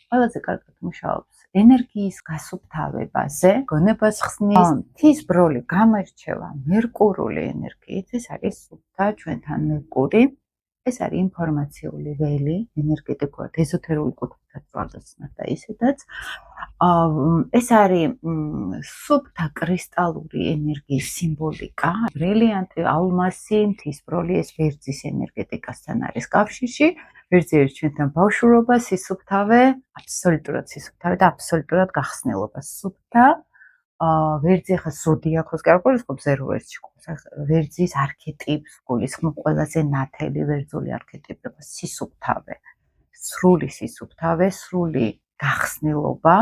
ყველაზე კარგად მუშაობს ენერგიის გასუფთავებაზე, გონებას ხსნის, მთის ბროლი გამოირჩევა მერკურული ენერგიით, ეს არის სუფთა ჩვენთან მერკური. ეს არის ინფორმაციული ველი, ენერგეტიკულად, ეზოთერული კუთხითაც ვარდაცნათ და ისედაც. ეს არის სუფთა კრისტალური ენერგიის სიმბოლიკა, ბრილიანტი, ალმასი, მთის ბროლი, ეს ვერძის ენერგეტიკასთან არის კავშირში. ვერძი არის ჩვენთან ბავშვობა, სისუფთავე, აბსოლუტურად სისუფთავე და აბსოლუტურად გახსნილობა. სუფთა ვერძი ახლა ზოდიაქოს გარკვეულებს ზერო ვერძში გვყავს. ვერძის არქეტიპს გულისხმობ ყველაზე ნათელი ვერძული არქეტიპი, სისუფთავე, სრული სისუფთავე, სრული გახსნილობა,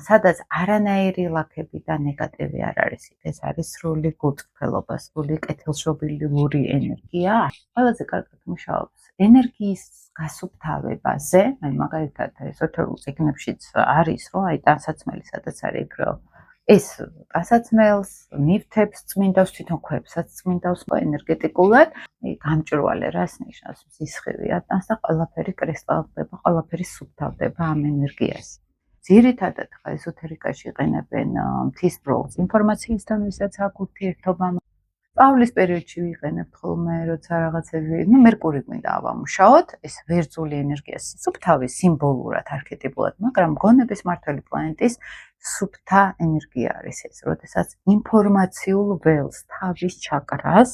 სადაც არანაირი ლაქები და ნეგატივი არ არის. ეს არის სრული გულწრფელობა, სრული კეთილშობილური ენერგია. ყველაზე კარგად მუშაობს ენერგიის გასუფთავებაზე, აი მაგალითად ეზოთერულ წიგნებშიც არის, რომ აი ტანსაცმელი სადაც არის იქ რომ ეს ტანსაცმელს, ნივთებს წმინდავს, თვითონ ქვებსაც წმინდავს ენერგეტიკულად. გამჭვირვალე რას ნიშნავს? სისხლია, ტანს და ყველაფერი კრისტალდება, ყველაფერი სუფთავდება ამ ენერგიას. ძირითადად ხა ეზოთერიკაში იყენებენ მთის ბროლს ინფორმაციისთან, ვისაც აქვს ურთიერთობა. სწავლის პერიოდში ვიყენებთ ხოლმე, როცა რაღაცები, მერკური გვინდა ავამუშაოთ, ეს ვერძული ენერგია სუფთავი სიმბოლურად, არქეტიპულად, მაგრამ გონების მმართველი პლანეტის სუფთა ენერგია არის ეს, როდესაც ინფორმაციულ ველს, თავის ჩაკრას,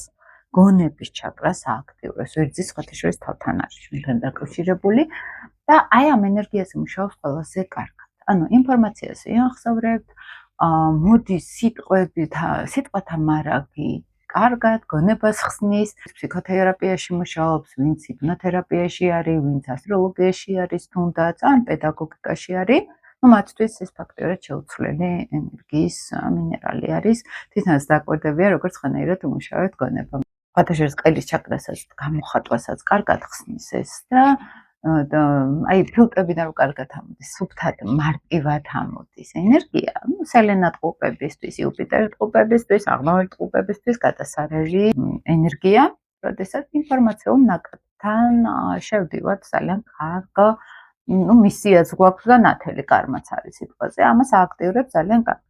გონების ჩაკრას ააქტიურებს. ვერძის ხათაშორის თავთან არის ჩვენთან დაკავშირებული და აი ამ ენერგიაზე მუშაობს ყველაზე კარგად. ანუ ინფორმაციას ვიახსოვრებთ, მოდის სიტყვათა მარაგი კარგად, გონებას ხსნის, ფსიქოთერაპიაში მუშაობს, ვინც ჰიპნოთერაპიაში არის, ვინც ასტროლოგიაში არის, თუნდაც ან პედაგოგიკაში არის. მათთვის ეს ფაქტიურად შეუცვლელი ენერგიის მინერალი არის. თვითონაც დაკვირდებიან, როგორც ხანერად უმუშავებთ გონება. ხათაშორის ყელის ჩაკრასაც, გამოხატვასაც კარგად ხსნის ეს და აი ფილტრებიდან რომ კარგად ამოდის, სუფთად, მარტივად ამოდის ენერგია, სელენა ტყუპებისთვის, იუპიტერ ტყუპებისთვის, აღმაველი ტყუპებისთვის გადასარევი ენერგია, როდესაც ინფორმაციულ ნაკადთან შევდივართ ძალიან კარგ, მისიაც გვაქვს და ნათელი კარმაც არის სიტყვაზე, ამას ააქტიურებს ძალიან კარგად.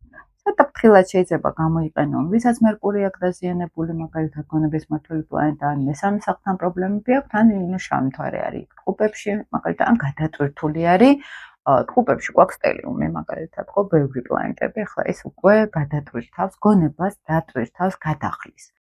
საფრთხილად შეიძლება გამოიყენონ, ვისაც მერკური აქვს დაზიანებული, მაგალითად გონების მმართველი პლანეტა ან მესამე სახლთან პრობლემები აქვს, ან შავი მთვარე არის ტყუპებში, მაგალითად ან გადატვირთული არის, ტყუპებში გვაქვს სტელიუმი, მაგალითად, ხო, ბევრი პლანეტები, ახლა ეს უკვე გადატვირთავს, გონებას დატვირთავს, გადახლის.